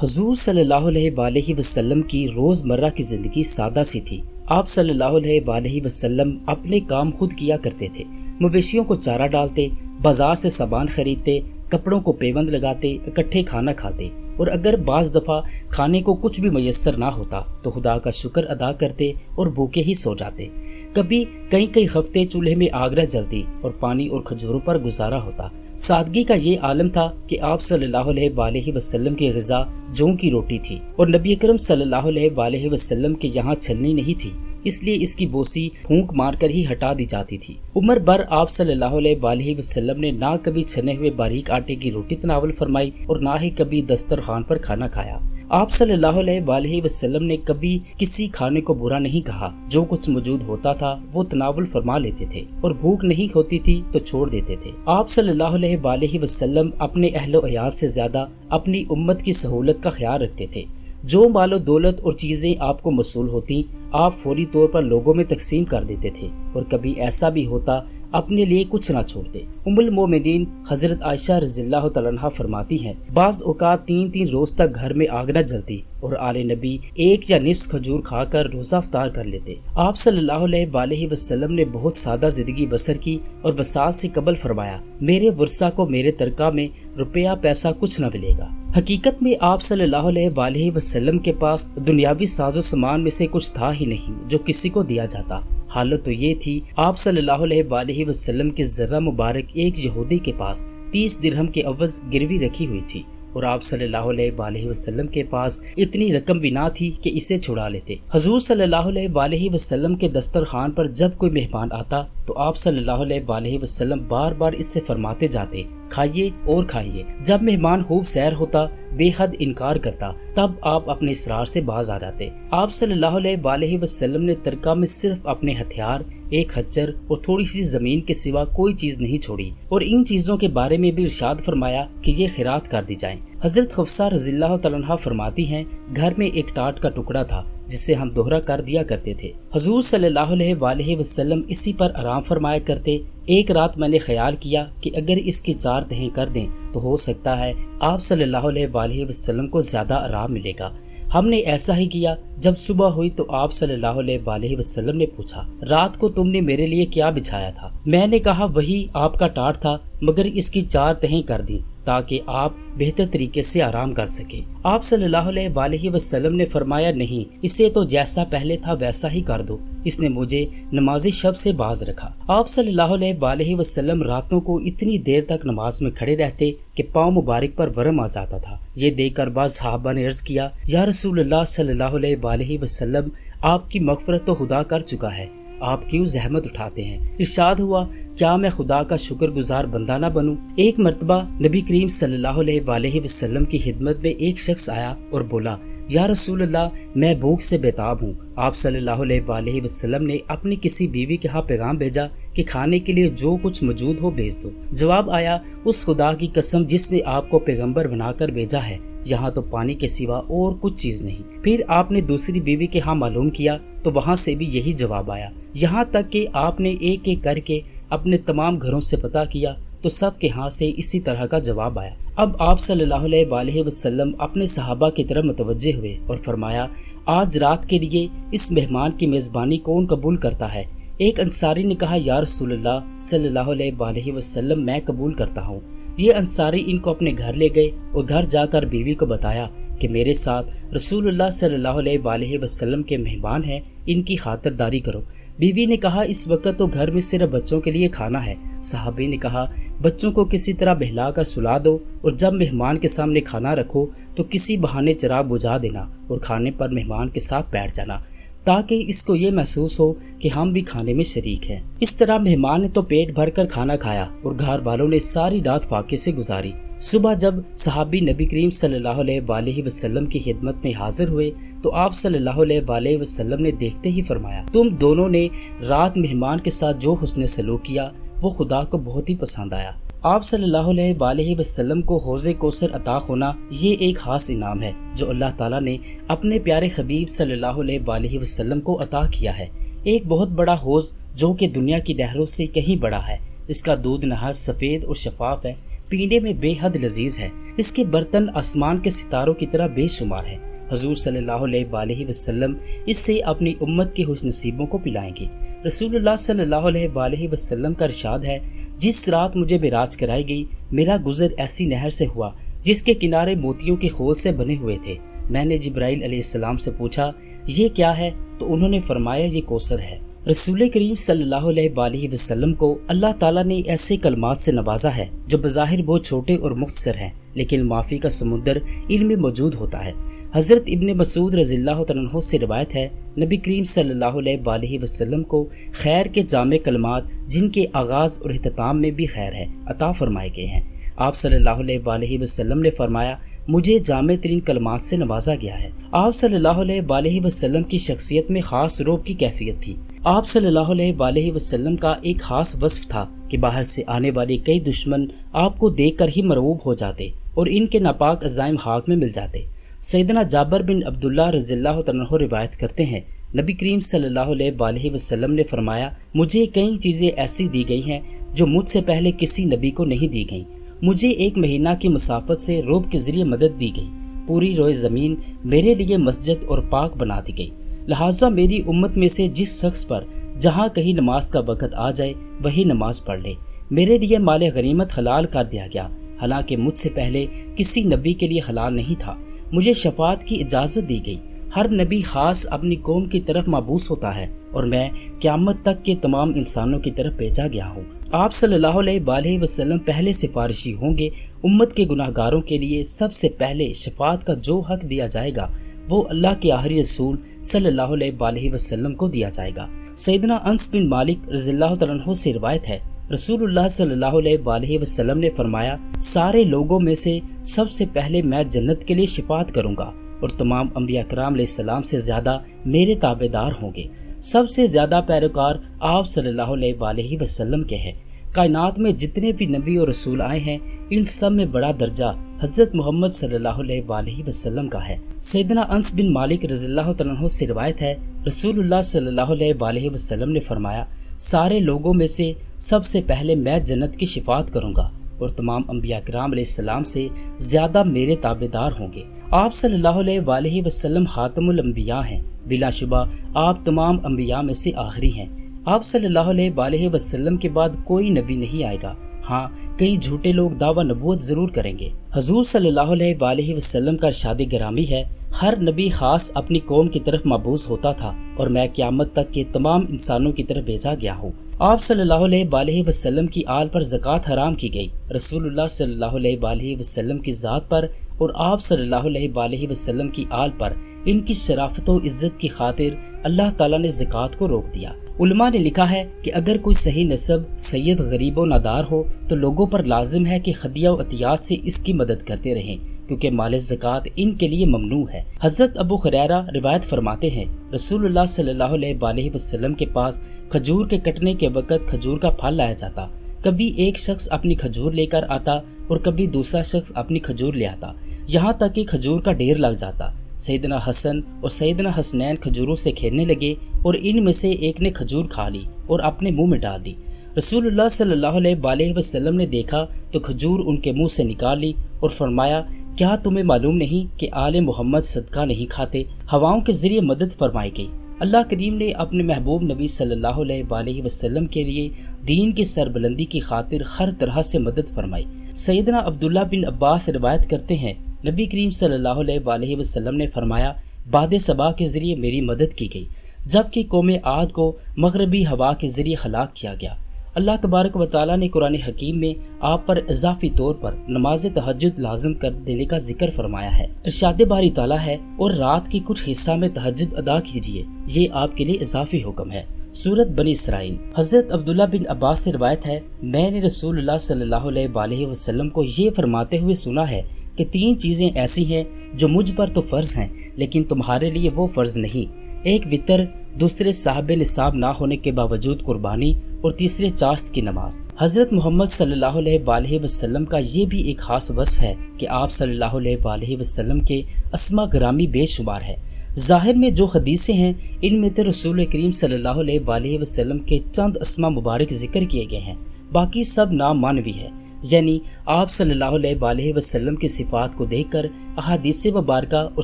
حضور صلی اللہ علیہ وآلہ وسلم کی روزمرہ کی زندگی سادہ سی تھی۔ آپ صلی اللہ علیہ وآلہ وسلم اپنے کام خود کیا کرتے تھے۔ مویشیوں کو چارہ ڈالتے، بازار سے سامان خریدتے، کپڑوں کو پیوند لگاتے، اکٹھے کھانا کھاتے، اور اگر بعض دفعہ کھانے کو کچھ بھی میسر نہ ہوتا تو خدا کا شکر ادا کرتے اور بھوکے ہی سو جاتے۔ کبھی کئی ہفتے چولہے میں آگ نہ جلتی اور پانی اور کھجوروں پر گزارا ہوتا۔ سادگی کا یہ عالم تھا کہ آپ صلی اللہ علیہ وآلہ وسلم کی غذا جوں کی روٹی تھی، اور نبی اکرم صلی اللہ علیہ وآلہ وسلم کے یہاں چھلنی نہیں تھی، اس لیے اس کی بوسی پھونک مار کر ہی ہٹا دی جاتی تھی۔ عمر بھر آپ صلی اللہ علیہ وآلہ وسلم نے نہ کبھی چھنے ہوئے باریک آٹے کی روٹی تناول فرمائی اور نہ ہی کبھی دسترخوان پر کھانا کھایا۔ آپ صلی اللہ علیہ وآلہ وسلم نے کبھی کسی کھانے کو برا نہیں کہا، جو کچھ موجود ہوتا تھا وہ تناول فرما لیتے تھے، اور بھوک نہیں ہوتی تھی تو چھوڑ دیتے تھے۔ آپ صلی اللہ علیہ وآلہ وسلم اپنے اہل و عیال سے زیادہ اپنی امت کی سہولت کا خیال رکھتے تھے۔ جو مال و دولت اور چیزیں آپ کو موصول ہوتی آپ فوری طور پر لوگوں میں تقسیم کر دیتے تھے، اور کبھی ایسا بھی ہوتا اپنے لیے کچھ نہ چھوڑتے۔ ام المومنین حضرت عائشہ رضی اللہ تعالیٰ عنہا فرماتی ہیں، بعض اوقات 3 روز تک گھر میں آگ نہ جلتی اور آل نبی 1 یا نصف کھجور کھا کر روزہ افطار کر لیتے۔ آپ صلی اللہ علیہ وآلہ وسلم نے بہت سادہ زندگی بسر کی اور وصال سے قبل فرمایا، میرے ورثہ کو میرے ترکہ میں روپیہ پیسہ کچھ نہ ملے گا۔ حقیقت میں آپ صلی اللہ علیہ وآلہ وسلم کے پاس دنیاوی ساز و سامان میں سے کچھ تھا ہی نہیں جو کسی کو دیا جاتا۔ حالت تو یہ تھی، آپ صلی اللہ علیہ وآلہ وسلم کے ذرہ مبارک ایک یہودی کے پاس 30 درہم کے عوض گروی رکھی ہوئی تھی، اور آپ صلی اللہ علیہ وآلہ وسلم کے پاس اتنی رقم بھی نہ تھی کہ اسے چھڑا لیتے۔ حضور صلی اللہ علیہ وآلہ وسلم کے دسترخوان پر جب کوئی مہمان آتا تو آپ صلی اللہ علیہ وآلہ وسلم بار بار اس سے فرماتے جاتے، کھائیے اور کھائیے۔ جب مہمان خوب سیر ہوتا، بے حد انکار کرتا، تب آپ اپنے اسرار سے باز آ جاتے۔ آپ صلی اللہ علیہ وآلہ وسلم نے ترکہ میں صرف اپنے ہتھیار، ایک خچر اور تھوڑی سی زمین کے سوا کوئی چیز نہیں چھوڑی، اور ان چیزوں کے بارے میں بھی ارشاد فرمایا کہ یہ خیرات کر دی جائیں۔ حضرت حفصہ رضی اللہ تعالیٰ عنہا فرماتی ہیں، گھر میں ایک ٹاٹ کا ٹکڑا تھا جسے ہم دوہرا کر دیا کرتے تھے۔ حضور صلی اللہ علیہ وآلہ وسلم اسی پر آرام فرمایا کرتے۔ ایک رات میں نے خیال کیا کہ اگر اس کی 4 تہیں کر دیں تو ہو سکتا ہے آپ صلی اللہ علیہ وآلہ وسلم کو زیادہ آرام ملے گا۔ ہم نے ایسا ہی کیا۔ جب صبح ہوئی تو آپ صلی اللہ علیہ وآلہ وسلم نے پوچھا، رات کو تم نے میرے لیے کیا بچھایا تھا؟ میں نے کہا وہی آپ کا ٹاٹ تھا، مگر اس کی 4 تہیں کر دیں تاکہ آپ بہتر طریقے سے آرام کر سکیں۔ آپ صلی اللہ علیہ وآلہ وسلم نے فرمایا، نہیں، اسے تو جیسا پہلے تھا ویسا ہی کر دو، اس نے مجھے نماز شب سے باز رکھا۔ آپ صلی اللہ علیہ وآلہ وسلم راتوں کو اتنی دیر تک نماز میں کھڑے رہتے کہ پاؤں مبارک پر ورم آ جاتا تھا۔ یہ دیکھ کر بعض صحابہ نے عرض کیا، یا رسول اللہ صلی اللہ علیہ وآلہ وسلم، آپ کی مغفرت تو خدا کر چکا ہے، آپ کیوں زحمت اٹھاتے ہیں؟ ارشاد ہوا، کیا میں خدا کا شکر گزار بندہ نہ بنوں؟ ایک مرتبہ نبی کریم صلی اللہ علیہ وآلہ وسلم کی خدمت میں ایک شخص آیا اور بولا، یا رسول اللہ، میں بھوک سے بیتاب ہوں۔ آپ صلی اللہ علیہ وآلہ وسلم نے اپنی کسی بیوی کے ہاں پیغام بھیجا کہ کھانے کے لیے جو کچھ موجود ہو بھیج دو۔ جواب آیا، اس خدا کی قسم جس نے آپ کو پیغمبر بنا کر بھیجا ہے، یہاں تو پانی کے سوا اور کچھ چیز نہیں۔ پھر آپ نے دوسری بیوی کے ہاں معلوم کیا تو وہاں سے بھی یہی جواب آیا، یہاں تک کہ آپ نے ایک ایک کر کے اپنے تمام گھروں سے پتہ کیا تو سب کے ہاں سے اسی طرح کا جواب آیا۔ اب آپ صلی اللہ علیہ وآلہ وسلم اپنے صحابہ کی طرف متوجہ ہوئے اور فرمایا، آج رات کے لیے اس مہمان کی میزبانی کون قبول کرتا ہے؟ ایک انصاری نے کہا، یا رسول اللہ صلی اللہ علیہ وآلہ وسلم، میں قبول کرتا ہوں۔ یہ انصاری ان کو اپنے گھر لے گئے اور گھر جا کر بیوی کو بتایا کہ میرے ساتھ رسول اللہ صلی اللہ علیہ وآلہ وسلم کے مہمان ہیں، ان کی خاطرداری کرو۔ بیوی نے کہا، اس وقت تو گھر میں صرف بچوں کے لیے کھانا ہے۔ صحابی نے کہا، بچوں کو کسی طرح بہلا کر سلا دو، اور جب مہمان کے سامنے کھانا رکھو تو کسی بہانے چراغ بجھا دینا اور کھانے پر مہمان کے ساتھ بیٹھ جانا، تاکہ اس کو یہ محسوس ہو کہ ہم بھی کھانے میں شریک ہیں۔ اس طرح مہمان نے تو پیٹ بھر کر کھانا کھایا اور گھر والوں نے ساری رات فاقے سے گزاری۔ صبح جب صحابی نبی کریم صلی اللہ علیہ وآلہ وسلم کی خدمت میں حاضر ہوئے تو آپ صلی اللہ علیہ وآلہ وسلم نے دیکھتے ہی فرمایا، تم دونوں نے رات مہمان کے ساتھ جو حسن سلوک کیا وہ خدا کو بہت ہی پسند آیا۔ آپ صلی اللہ علیہ وآلہ وسلم کو حوض کوثر عطا ہونا یہ ایک خاص انعام ہے جو اللہ تعالیٰ نے اپنے پیارے حبیب صلی اللہ علیہ وآلہ وسلم کو عطا کیا ہے۔ ایک بہت بڑا حوض جو کہ دنیا کی نہروں سے کہیں بڑا ہے، اس کا دودھ نہایت سفید اور شفاف ہے، پینے میں بے حد لذیذ ہے، اس کے برتن آسمان کے ستاروں کی طرح بے شمار ہیں۔ حضور صلی اللہ علیہ وآلہ وسلم اس سے اپنی امت کے خوش نصیبوں کو پلائیں گے۔ رسول اللہ صلی اللہ علیہ وآلہ وسلم کا ارشاد ہے، جس رات مجھے معراج کرائی گئی، میرا گزر ایسی نہر سے ہوا جس کے کنارے موتیوں کے خول سے بنے ہوئے تھے۔ میں نے جبرائیل علیہ السلام سے پوچھا یہ کیا ہے، تو انہوں نے فرمایا یہ کوثر ہے۔ رسول کریم صلی اللہ علیہ وآلہ وسلم کو اللہ تعالیٰ نے ایسے کلمات سے نوازا ہے جو بظاہر بہت چھوٹے اور مختصر ہیں، لیکن معافی کا سمندر ان میں موجود ہوتا ہے۔ حضرت ابن مسعود رضی اللہ عنہ سے روایت ہے، نبی کریم صلی اللہ علیہ وآلہ وسلم کو خیر کے جامع کلمات جن کے آغاز اور اختتام میں بھی خیر ہے عطا فرمائے گئے ہیں۔ آپ صلی اللہ علیہ وآلہ وسلم نے فرمایا مجھے جامع ترین کلمات سے نوازا گیا ہے۔ آپ صلی اللہ علیہ وآلہ وسلم کی شخصیت میں خاص روب کی کیفیت تھی۔ آپ صلی اللہ علیہ وآلہ وسلم کا ایک خاص وصف تھا کہ باہر سے آنے والے کئی دشمن آپ کو دیکھ کر ہی مرعوب ہو جاتے اور ان کے ناپاک عزائم خاک میں مل جاتے۔ سیدنا جابر بن عبداللہ رضی اللہ عنہ روایت کرتے ہیں، نبی کریم صلی اللہ علیہ وآلہ وسلم نے فرمایا مجھے کئی چیزیں ایسی دی گئی ہیں جو مجھ سے پہلے کسی نبی کو نہیں دی گئیں۔ مجھے 1 مہینہ کی مسافت سے روب کے ذریعے مدد دی گئی، پوری روئے زمین میرے لیے مسجد اور پاک بنا دی گئی، لہٰذا میری امت میں سے جس شخص پر جہاں کہیں نماز کا وقت آ جائے وہی نماز پڑھ لے۔ میرے لیے مال غنیمت حلال کر دیا گیا، حالانکہ مجھ سے پہلے کسی نبی کے لیے حلال نہیں تھا۔ مجھے شفاعت کی اجازت دی گئی۔ ہر نبی خاص اپنی قوم کی طرف مبعوث ہوتا ہے اور میں قیامت تک کے تمام انسانوں کی طرف بھیجا گیا ہوں۔ آپ صلی اللہ علیہ وآلہ وسلم پہلے سفارشی ہوں گے۔ امت کے گناہ گاروں کے لیے سب سے پہلے شفاعت کا جو حق دیا جائے گا وہ اللہ کے آخری رسول صلی اللہ علیہ وآلہ وسلم کو دیا جائے گا۔ سیدنا انس بن مالک رضی اللہ عنہ سے روایت ہے، رسول اللہ صلی اللہ علیہ وآلہ وسلم نے فرمایا سارے لوگوں میں سے سب سے پہلے میں جنت کے لیے شفاعت کروں گا اور تمام انبیاء کرام علیہ السلام سے زیادہ میرے تابع دار ہوں گے۔ سب سے زیادہ پیروکار آپ صلی اللہ علیہ وآلہ وسلم کے ہیں۔ کائنات میں جتنے بھی نبی اور رسول آئے ہیں ان سب میں بڑا درجہ حضرت محمد صلی اللہ علیہ وآلہ وسلم کا ہے۔ سیدنا انس بن مالک رضی اللہ عنہ سے روایت ہے، رسول اللہ صلی اللہ علیہ وآلہ وسلم نے فرمایا سارے لوگوں میں سے سب سے پہلے میں جنت کی شفاعت کروں گا اور تمام انبیاء کرام علیہ السلام سے زیادہ میرے تابع دار ہوں گے۔ آپ صلی اللہ علیہ وآلہ وسلم خاتم الانبیاء ہیں، بلا شبہ آپ تمام انبیاء میں سے آخری ہیں۔ آپ صلی اللہ علیہ وآلہ وسلم کے بعد کوئی نبی نہیں آئے گا، ہاں کئی جھوٹے لوگ دعویٰ نبوت ضرور کریں گے۔ حضور صلی اللہ علیہ وآلہ وسلم کا ارشاد گرامی ہے، ہر نبی خاص اپنی قوم کی طرف مبعوث ہوتا تھا اور میں قیامت تک کے تمام انسانوں کی طرف بھیجا گیا ہوں۔ آپ صلی اللہ علیہ وآلہ وسلم کی آل پر زکوٰۃ حرام کی گئی۔ رسول اللہ صلی اللہ علیہ وآلہ وسلم کی ذات پر اور آپ صلی اللہ علیہ وآلہ وسلم کی آل پر ان کی شرافت و عزت کی خاطر اللہ تعالیٰ نے زکوٰۃ کو روک دیا۔ علماء نے لکھا ہے کہ اگر کوئی صحیح نسب سید غریب و نادار ہو تو لوگوں پر لازم ہے کہ خدیہ و عطیات سے اس کی مدد کرتے رہیں، کیونکہ مال زکوٰۃ ان کے لیے ممنوع ہے۔ حضرت ابو ہریرہ روایت فرماتے ہیں، رسول اللہ صلی اللہ علیہ وآلہ وسلم کے پاس کھجور کے کٹنے کے وقت کھجور کا پھل لایا جاتا۔ کبھی ایک شخص اپنی کھجور لے کر آتا اور کبھی دوسرا شخص اپنی کھجور لے آتا، یہاں تک کہ کھجور کا ڈھیر لگ جاتا۔ سیدنا حسن اور سیدنا حسنین کھجوروں سے کھیلنے لگے اور ان میں سے ایک نے کھجور کھا لی اور اپنے منہ میں ڈال لی۔ رسول اللہ صلی اللہ علیہ وآلہ وسلم نے دیکھا تو کھجور ان کے منہ سے نکال لی اور فرمایا کیا تمہیں معلوم نہیں کہ آل محمد صدقہ نہیں کھاتے؟ ہواؤں کے ذریعے مدد فرمائی گئی۔ اللہ کریم نے اپنے محبوب نبی صلی اللہ علیہ وآلہ وسلم کے لیے دین کی سربلندی کی خاطر ہر طرح سے مدد فرمائی۔ سیدنا عبداللہ بن عباس روایت کرتے ہیں، نبی کریم صلی اللہ علیہ وآلہ وسلم نے فرمایا باد صبا کے ذریعے میری مدد کی گئی، جبکہ قوم عاد کو مغربی ہوا کے ذریعے ہلاک کیا گیا۔ اللہ تبارک و تعالیٰ نے قرآن حکیم میں آپ پر اضافی طور پر نماز تہجد لازم کر دینے کا ذکر فرمایا ہے۔ ارشاد باری تعالیٰ ہے، اور رات کی کچھ حصہ میں تہجد ادا کیجیے، یہ آپ کے لیے اضافی حکم ہے۔ سورت بنی اسرائیل۔ حضرت عبداللہ بن عباس سے روایت ہے، میں نے رسول اللہ صلی اللہ علیہ وآلہ وسلم کو یہ فرماتے ہوئے سنا ہے کہ 3 چیزیں ایسی ہیں جو مجھ پر تو فرض ہیں لیکن تمہارے لیے وہ فرض نہیں، ایک وطر، دوسرے صاحب نصاب نہ ہونے کے باوجود قربانی، اور تیسرے چاشت کی نماز۔ حضرت محمد صلی اللہ علیہ وآلہ وسلم کا یہ بھی ایک خاص وصف ہے کہ آپ صلی اللہ علیہ وآلہ وسلم کے اسماء گرامی بے شمار ہے۔ ظاہر میں جو حدیثیں ہیں ان میں تو رسول کریم صلی اللہ علیہ وآلہ وسلم کے چند اسماء مبارک ذکر کیے گئے ہیں، باقی سب نام مانوی ہے۔ یعنی آپ صلی اللہ علیہ وسلم کی صفات کو دیکھ کر احادیث مبارکہ اور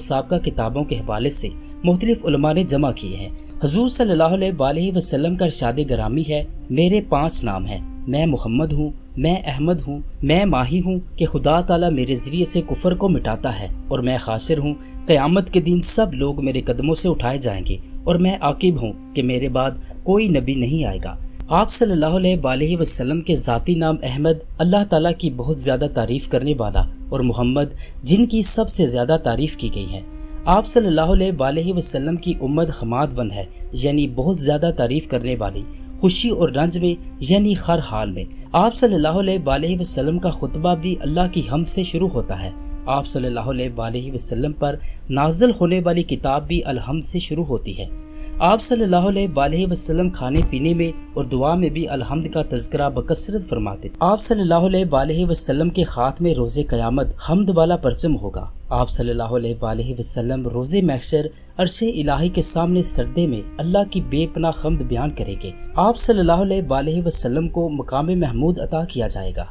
سابقہ کتابوں کے حوالے سے مختلف علماء نے جمع کیے ہیں۔ حضور صلی اللہ علیہ وسلم کا ارشاد گرامی ہے، میرے 5 نام ہیں، میں محمد ہوں، میں احمد ہوں، میں ماہی ہوں کہ خدا تعالیٰ میرے ذریعے سے کفر کو مٹاتا ہے، اور میں خاشر ہوں، قیامت کے دن سب لوگ میرے قدموں سے اٹھائے جائیں گے، اور میں عاقب ہوں کہ میرے بعد کوئی نبی نہیں آئے گا۔ آپ صلی اللہ علیہ وسلم کے ذاتی نام احمد اللہ تعالیٰ کی بہت زیادہ تعریف کرنے والا، اور محمد جن کی سب سے زیادہ تعریف کی گئی ہے۔ آپ صلی اللہ علیہ وسلم کی امت حماد ون ہے، یعنی بہت زیادہ تعریف کرنے والی، خوشی اور رنج میں یعنی ہر حال میں۔ آپ صلی اللہ علیہ وسلم کا خطبہ بھی اللہ کی حمد سے شروع ہوتا ہے۔ آپ صلی اللہ علیہ وسلم پر نازل ہونے والی کتاب بھی الحمد سے شروع ہوتی ہے۔ آپ صلی اللہ علیہ وسلم کھانے پینے میں اور دعا میں بھی الحمد کا تذکرہ بکثرت فرماتے تھے۔ آپ صلی اللہ علیہ وسلم کے خاتمے روز قیامت حمد والا پرچم ہوگا۔ آپ صلی اللہ علیہ وسلم روز محشر عرش الہی کے سامنے سردے میں اللہ کی بے پناہ حمد بیان کریں گے۔ آپ صلی اللہ علیہ وسلم کو مقام محمود عطا کیا جائے گا۔